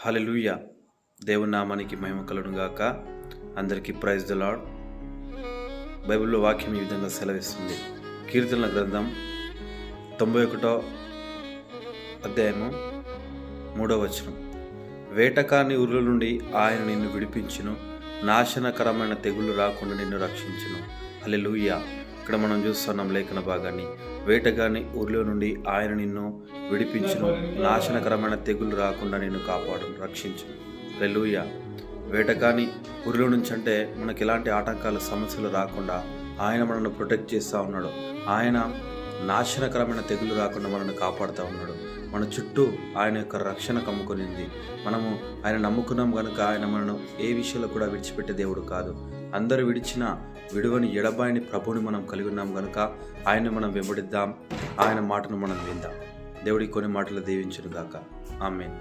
హల్లెలూయా. దేవుని నామానికి మహిమ కలుగును గాక. అందరికీ ప్రైజ్ ద లార్డ్. బైబిల్లో వాక్యం ఈ విధంగా సెలవిస్తుంది. కీర్తనల గ్రంథం 91వ అధ్యాయము 3వ వచనం. వేటకాని ఉరుల నుండి ఆయన నిన్ను విడిపించును, నాశనకరమైన తెగుళ్ళు రాకుండా నిన్ను రక్షించును. హల్లెలూయా. ఇక్కడ మనం చూస్తున్నాం లేఖన భాగాన్ని. వేటగాని ఊరిలో నుండి ఆయన నిన్ను విడిపించును, నాశనకరమైన తెగులు రాకుండా నిన్ను కాపాడును, రక్షించును. హల్లెలూయా. వేటగాని ఊరిలో నుంచి అంటే మనకి ఎలాంటి ఆటంకాలు సమస్యలు రాకుండా ఆయన మనల్ని ప్రొటెక్ట్ చేస్తూ ఉన్నాడు. ఆయన నాశనకరమైన తెగులు రాకుండా మనల్ని కాపాడుతూ ఉన్నాడు. మన చుట్టూ ఆయన యొక్క రక్షణ కమ్ముకొనింది. మనము ఆయన నమ్ముకున్నాం కనుక ఆయన మనను ఏ విషయంలో కూడా విడిచిపెట్టే దేవుడు కాదు. అందరూ విడిచిన విడువని ఎడబాయిని ప్రభువుని మనం కలిగి ఉన్నాం కనుక ఆయన్ని మనం వెంబడిద్దాం, ఆయన మాటను మనం విందాం. దేవుడి కొన్ని మాటలు దీవించును గాక. ఆమేన్.